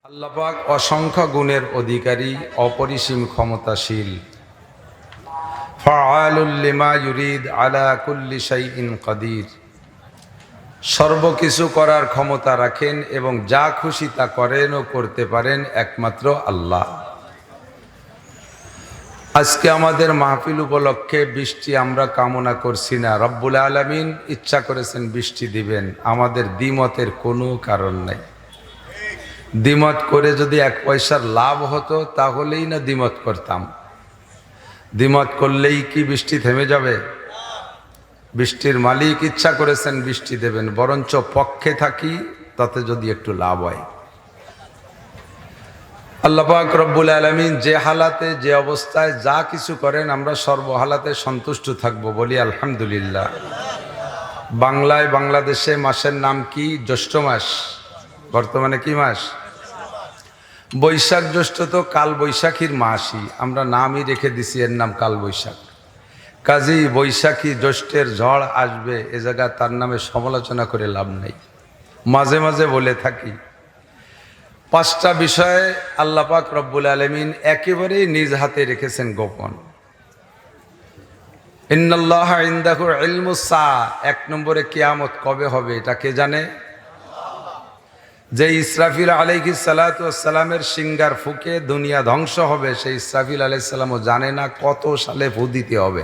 আল্লাহ পাক অসংখ্য গুণের অধিকারী, অপরিসীম ক্ষমতাশীল। ফাআলুল লিমা ইউরিদ আলা কুল্লি শাইইন কাদির। সর্বকিছু করার ক্ষমতা রাখেন এবং যা খুশি তা করেন ও করতে পারেন একমাত্র আল্লাহ। আজকে আমাদের মাহফিল উপলক্ষে বৃষ্টি আমরা কামনা করছি না, রব্বুল আলামিন ইচ্ছা করেছেন বৃষ্টি দিবেন। আমাদের দ্বিমতের কোনো কারণ নাই। দ্বিমত করে যদি এক পয়সার লাভ হতো তাহলেই না দ্বিমত করতাম। দ্বিমত করলেই কি বৃষ্টি থেমে যাবে? বৃষ্টির মালিক ইচ্ছা করেছেন বৃষ্টি দেবেন, বরঞ্চ পক্ষে থাকি তাতে যদি একটু লাভ হয়। আল্লাহ পাক রব্বুল আলামিন যে হালাতে যে অবস্থায় যা কিছু করেন আমরা সর্বহালাতে সন্তুষ্ট থাকব, বলি আলহামদুলিল্লাহ। বাংলায় বাংলাদেশে মাসের নাম কি? জ্যৈষ্ঠ মাস। বর্তমানে কি মাস? বৈশাখ জ্যৈষ্ঠ তো কাল বৈশাখীর মাসই, আমরা নামই রেখে দিছি এর নাম কাল বৈশাখ। কাজেই বৈশাখী জ্যৈষ্ঠের ঝড় আসবে এ জায়গায় তার নামে সমালোচনা করে লাভ নেই। মাঝে মাঝে বলে থাকি, পাঁচটা বিষয়ে আল্লাহ পাক রব্বুল আলামিন একেবারেই নিজ হাতে রেখেছেন গোপন। ইন্নাল্লাহা ইনদাহু ইলমুস সাআ, এক নম্বরে কিয়ামত কবে হবে এটা কে জানে? যে ইসরাফিল আলাইহিস সালাতু ওয়াস সালামের সিঙ্গার ফুকে দুনিয়া ধ্বংস হবে, সেই ইসরাফিল আলাইহিস সালামও জানে না কত সালে ফু দিতে হবে।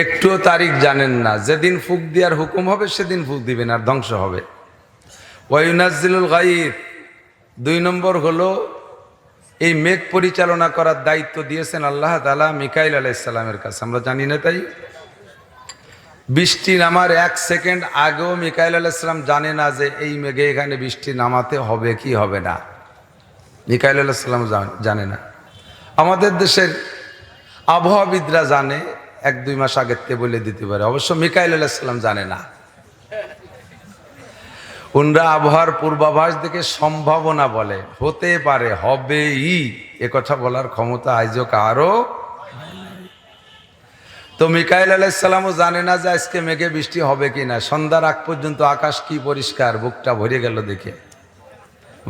একটুও তারিখ জানেন না। যেদিন ফুক দেওয়ার হুকুম হবে সেদিন ফুক দিবেন আর ধ্বংস হবে। ওয়ায়ুনাজ্জিলুল গায়ব, দুই নম্বর হলো এই মেঘ পরিচালনা করার দায়িত্ব দিয়েছেন আল্লাহ তাআলা মিকাইল আলাইহিস সালামের কাছে, আমরা জানি না তাই। বৃষ্টি নামার এক সেকেন্ড আগেও মিকাইল আলাইহিস সালাম জানে না যে এই মেঘে এখানে বৃষ্টি নামাতে হবে কি হবে না। মিকাইল আলাইহিস সালাম জানে না। আমাদের দেশের আবহাওয়াবিদরা জানে, এক দুই মাস আগের থেকে বলে দিতে পারে। অবশ্য মিকাইল আলাইহিস সালাম জানে না। উনরা আবহাওয়ার পূর্বাভাস দেখে সম্ভাবনা বলে, হতে পারে, হবেই, এ কথা বলার ক্ষমতা আজও কারো। তো মিকাইল আলাইহিস সালামও জানে না যে আজকে মেঘে বৃষ্টি হবে কিনা। সন্ধ্যার আগ পর্যন্ত আকাশ কি পরিষ্কার, বুকটা ভরে গেল দেখে।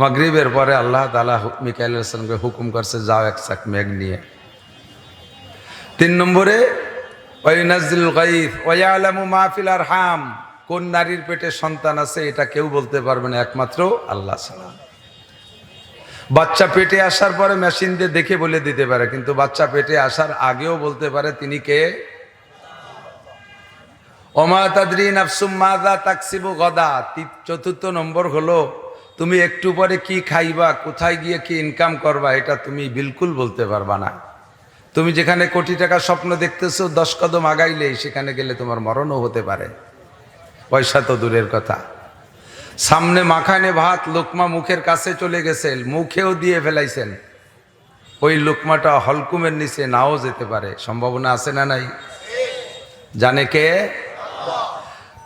মাগরিবের পরে আল্লাহ তাআলা মিকাইল আলাইহিস সালামকে হুকুম করছে, যাও এক চাক মেঘ নিয়ে। তিন নম্বরে ওয়ায়ুনাজ্জিলুল গায়ব ওয়া ইয়ালামু মা ফিল আরহাম, কোন নারীর পেটে সন্তান আছে এটা কেউ বলতে পারবে না, একমাত্র আল্লাহ ছাড়া। বাচ্চা পেটে আসার পরে মেশিন দিয়ে দেখে বলে দিতে পারে, কিন্তু বাচ্চা পেটে আসার আগেও বলতে পারে তিনি কে। ওমা তাদরি নাফসুম মাযা তাকসিবু গাদা। চতুর্থ নম্বর হলো তুমি একটু পরে কি খাইবা, কোথায় গিয়ে কি ইনকাম করবা, এটা তুমি বিলকুল বলতে পারবা না। তুমি যেখানে কোটি টাকা স্বপ্ন দেখতেছো 10 কদম আগাইলেই সেখানে গেলে তোমার মরণও হতে পারে, পয়সা তো দূরের কথা। সামনে মাখানে ভাত লোকমা মুখের কাছে চলে গেছে, মুখেও দিয়ে ফেলাইছেন, ওই লোকমাটা হলকুমের নিচে নাও যেতে পারে, সম্ভাবনা আছে না নাই? জানে কে?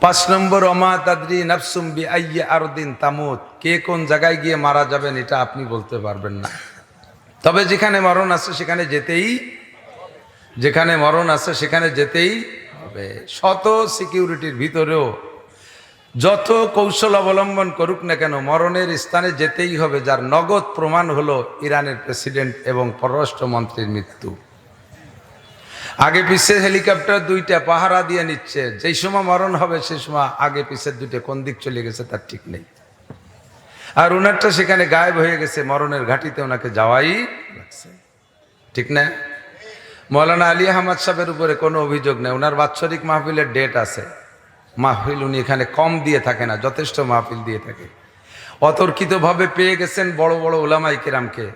5 নম্বর ওমা তাদরি নাফসুম বিআইয়ি আরদিন তামুত, কে কোন জায়গায় গিয়ে মারা যাবেন এটা আপনি বলতে পারবেন না। তবে যেখানে মরণ আছে সেখানে যেতেই, যেখানে মরণ আছে সেখানে যেতেই হবে। শত সিকিউরিটির ভিতরেও যত কৌশল অবলম্বন করুক না কেন মরণের স্থানে যেতেই হবে, যার নগদ প্রমাণ হলো ইরানের প্রেসিডেন্ট এবং পররাষ্ট্রমন্ত্রীর মৃত্যু। আগে পিছে হেলিকপ্টার দুইটা পাহারা দিয়ে নিচ্ছে, যেই সময় মরণ হবে সেই সময় আগে পিছের দুইটা কোন দিক চলে গেছে তার ঠিক নেই। আর ওনারটা সেখানে গায়েব হয়ে গেছে, মরণের ঘাটিতে ওনাকে যাওয়াই লাগছে, ঠিক না? মৌলানা আলী আহমদ সাহেবের উপরে কোনো অভিযোগ নেই, ওনার বাৎসরিক মাহফিলের ডেট আছে। মাহফিল উনি এখানে কম দিয়ে থাকে না, যথেষ্ট মাহফিল দিয়ে থাকে। অতর্কিতভাবে পেয়ে গেছেন বড় বড় উলামায়ে কেরামকে,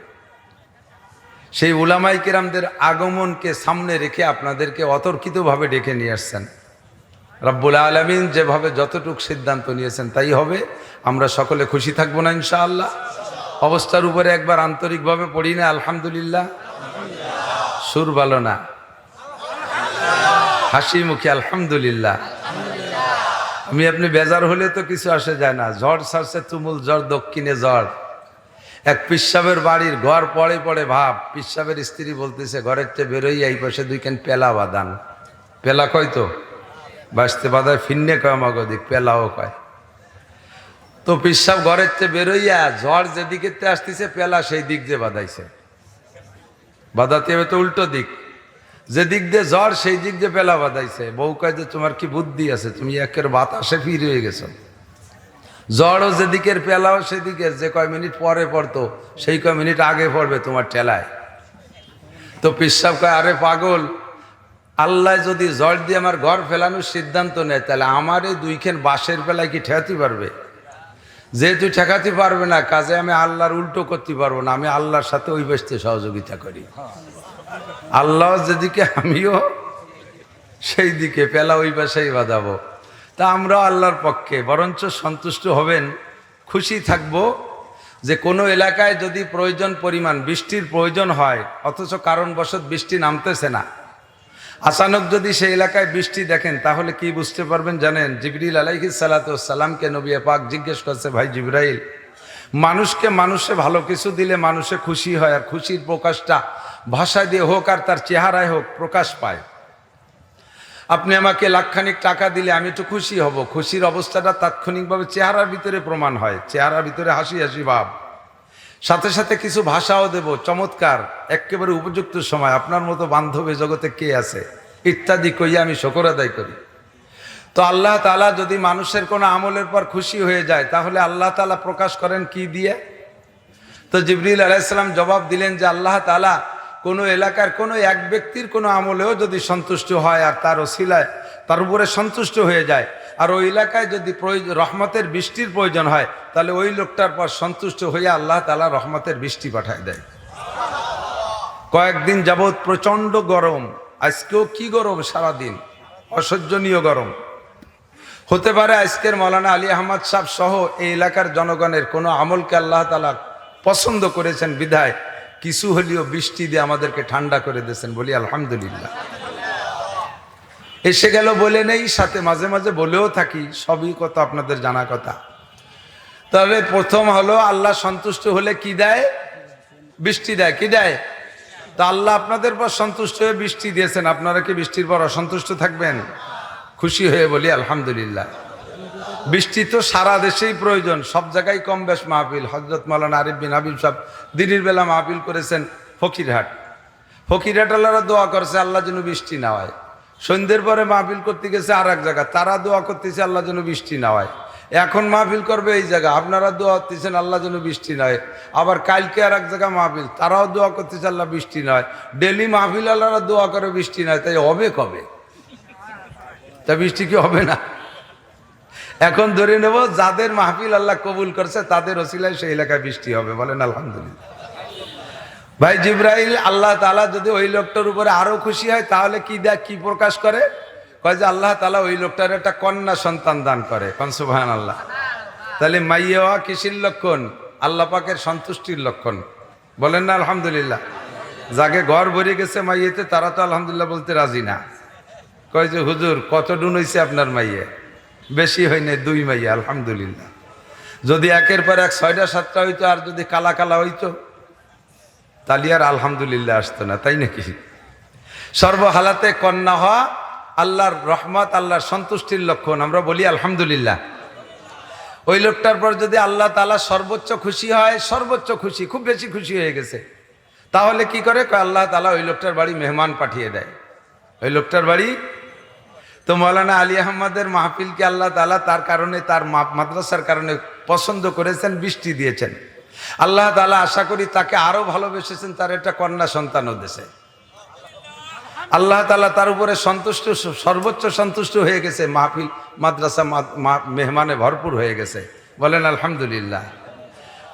সেই উলামায়ে কেরামদের আগমনকে সামনে রেখে আপনাদেরকে অতর্কিতভাবে ডেকে নিয়ে আসছেন। রব্বুল আলামিন যেভাবে যতটুক সিদ্ধান্ত নিয়েছেন তাই হবে। আমরা সকলে খুশি থাকবো না ইনশাআল্লাহ? অবস্থার উপরে একবার আন্তরিকভাবে পড়ি না আলহামদুলিল্লাহ? সুর ভালো না, হাসি মুখে আলহামদুলিল্লাহ। আমি আপনি বেজার হলে তো কিছু আসে যায় না। ঝড় ছাড়ছে তুমুল ঝড়, দক্ষিণে ঝড়। এক পিসাবের বাড়ির ঘর পড়ে পড়ে ভাব, পিসাবের স্ত্রী বলতেছে ঘরের চেয়ে বেরোই এই পাশে 2 কেন পেলা বাঁধান। পেলা কয় তো বাঁচতে বাঁধায় ফিন্নে কয়, মগদিক পেলাও কয়। তো তো পিসাব ঘরের চেয়ে বেরোইয়া ঝড় যেদিকে আসতেছে পেলা সেই দিক দিয়ে বাঁধাইছে। বাঁধাতে হবে তো উল্টো দিক, যেদিক দিয়ে ঝড় সেই দিক দিয়ে পেলা বাঁধাইছে। বউ কয় যে তোমার কি বুদ্ধি আছে, তুমি একের বাতাসে ফিরে হয়ে গেছো। ঝড়ও যেদিকের পেলাও সেদিকের, যে কয় মিনিট পরে পড়তো সেই কয় মিনিট আগে পড়বে তোমার ঠেলায়। তো পিসাব কয় আরে পাগল, আল্লাহ যদি ঝড় দিয়ে আমার ঘর ফেলানোর সিদ্ধান্ত নেয় তাহলে আমার এই দুইখান বাঁশের পেলায় কি ঠেকাতে পারবে? যেহেতু ঠেকাতে পারবে না, কাজে আমি আল্লাহর উল্টো করতে পারবো না, আমি আল্লাহর সাথে ওই বাসতে সহযোগিতা করি। আল্লাহ যেদিকে আমিও সেই দিকে, পেলা ওই বাসাই বাঁধাবো। তা আমরা আল্লাহর পক্ষে, বরঞ্চ সন্তুষ্ট হবেন, খুশি থাকব যে কোনো এলাকায় যদি প্রয়োজন পরিমাণ বৃষ্টির প্রয়োজন হয় অথচ কারণবশত বৃষ্টি নামতেছে না, আচানক যদি সেই এলাকায় বৃষ্টি দেখেন তাহলে কি বুঝতে পারবেন জানেন? জিবরিল আলাইহিস সালাতু ওয়াস সালামকে নবী পাক জিজ্ঞেস করছে, ভাই জিবরাইল, মানুষকে মানুষে ভালো কিছু দিলে মানুষে খুশি হয়, আর খুশির প্রকাশটা ভাষা দিয়ে হোক আর তার চেহারায় হোক প্রকাশ পায়। আপনি আমাকে লাখখানিক টাকা দিলে আমি তো খুশি হব, খুশির অবস্থাটা তাৎক্ষণিকভাবে চেহারার ভিতরে প্রমাণ হয়, চেহারার ভিতরে হাসি হাসি ভাব। সাথে সাথে কিছু ভাষাও দেব, চমৎকার, একেবারে উপযুক্ত সময়, আপনার মতো বান্ধবী জগতে কে আছে ইত্যাদি কইয়া আমি শুকর আদায় করি। তো আল্লাহ তাআলা যদি মানুষের কোনো আমলের পর খুশি হয়ে যায় তাহলে আল্লাহ তাআলা প্রকাশ করেন কি দিয়ে? তো জিবরিল আলাইহিস সালাম জবাব দিলেন যে আল্লাহ তাআলা কোনো এলাকার কোনো এক ব্যক্তির কোনো আমলেও যদি সন্তুষ্ট হয় আর তার ওসিলায় তার উপরে সন্তুষ্ট হয়ে যায়, আর ওই এলাকায় যদি রহমতের বৃষ্টির প্রয়োজন হয় তাহলে ওই লোকটার পর সন্তুষ্ট হয়ে আল্লাহ তাআলা রহমতের বৃষ্টি পাঠায় দেয়। কয়েকদিন যাবৎ প্রচণ্ড গরম, আজকেও কি গরম, সারাদিন অসহ্যনীয় গরম। হতে পারে আজকের মৌলানা আলী আহমদ সাহেব সহ এই এলাকার জনগণের কোনো আমলকে আল্লাহ তাআলা পছন্দ করেছেন বিধায় কিছু হলেও বৃষ্টি দিয়ে আমাদেরকে ঠান্ডা করে দিয়েছেন, বলি আলহামদুলিল্লাহ। এসে গেল বলে নেই, সাথে মাঝে মাঝে বলেও থাকি, সবই কথা আপনাদের জানা কথা। তবে প্রথম হলো আল্লাহ সন্তুষ্ট হলে কি দেয়? বৃষ্টি দেয়। কি দেয়? তা আল্লাহ আপনাদের পর সন্তুষ্ট হয়ে বৃষ্টি দিয়েছেন, আপনারা কি বৃষ্টির পর অসন্তুষ্ট থাকবেন? খুশি হয়ে বলি আলহামদুলিল্লাহ। বৃষ্টি তো সারা দেশেই প্রয়োজন, সব জায়গায় কম বেশ মাহফিল। হযরত মাওলানা আরিফ বিন হাবিব সাহেব দিনের বেলা মাহফিল করেছেন ফকিরহাট। ফকিরহাট আল্লাহরা দোয়া করছে আল্লাহ যেন বৃষ্টি না হয়। সন্ধ্যের পরে মাহফিল করতে গেছে আর এক জায়গা, তারা দোয়া করতেছে আল্লাহ যেন বৃষ্টি না হয়। এখন মাহফিল করবে এই জায়গা, আপনারা দোয়া করতেছেন আল্লাহ যেন বৃষ্টি না হয়। আবার কালকে আর এক জায়গা মাহফিল, তারাও দোয়া করতেছে আল্লাহ বৃষ্টি না হয়। ডেলি মাহফিল আল্লাহরা দোয়া করে বৃষ্টি না হয়, তাই হবে কবে? তা বৃষ্টি কি হবে না? এখন ধরে নেব যাদের মাহফিল আল্লাহ কবুল করছে তাদের ওসিলায় সেই এলাকায় বৃষ্টি হবে, বলেন আলহামদুলিল্লাহ। ভাই জিবরাইল আল্লাহ তাআলা যদি ওই লোকটার উপরে আরো খুশি হয় তাহলে কি দেয়, কি প্রকাশ করে? কয় যে আল্লাহ তাআলা ওই লোকটার একটা কন্যা সন্তান দান করে। কোন সুবহানাল্লাহ। তাহলে মাইয়া হওয়া কিসের লক্ষণ? আল্লাহ পাকের সন্তুষ্টির লক্ষণ, বলেন না আলহামদুলিল্লাহ। যাকে ঘর ভরে গেছে মাইয়েতে তারা তো আলহামদুলিল্লাহ বলতে রাজি না। কয় যে হুজুর কত ডুন হয়েছে আপনার মাইয়ে? বেশি হয় না, 2 মাইয়া আলহামদুলিল্লাহ। যদি একের পর এক 6টা 7টা হইতো আর যদি কালা কালা হইতো তাহলে আর আলহামদুলিল্লাহ আসতো না, তাই নাকি? সর্বহালাতে কন্যা হওয়া আল্লাহর রহমত, আল্লাহর সন্তুষ্টির লক্ষণ, আমরা বলি আলহামদুলিল্লাহ। ওই লোকটার পর যদি আল্লাহ তাআলা সর্বোচ্চ খুশি হয়, সর্বোচ্চ খুশি, খুব বেশি খুশি হয়ে গেছে, তাহলে কি করে? আল্লাহ তাআলা ওই লোকটার বাড়ি মেহমান পাঠিয়ে দেয়। ওই লোকটার বাড়ি তো মৌলানা আলী আহমদের মাহফিলকে আল্লাহ তাআলা তার কারণে, তার মাদ্রাসার কারণে পছন্দ করেছেন, বৃষ্টি দিয়েছেন। আল্লাহ তাআলা আশা করি তাকে আরো ভালোবেসেছেন, তার একটা কন্যা সন্তানও দিয়েছে। আল্লাহ তাআলা তার উপরে সন্তুষ্ট, সর্বোচ্চ সন্তুষ্ট হয়ে গেছে। মাহফিল মাদ্রাসা মেহমানে ভরপুর হয়ে গেছে, বলেন আলহামদুলিল্লাহ।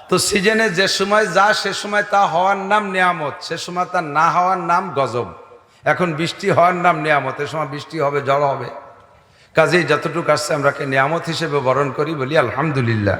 তো সিজনে যে সময় যা সে সময় তা হওয়ার নাম নিয়ামত, সে সময় তা না হওয়ার নাম গজব। এখন বৃষ্টি হওয়ার নাম নিয়ামত, এ সময় বৃষ্টি হবে, ঝড় হবে। কাজেই যতটুকু আসছে আমরাকে নিয়ামত হিসেবে বরণ করি, বলি আলহামদুলিল্লাহ।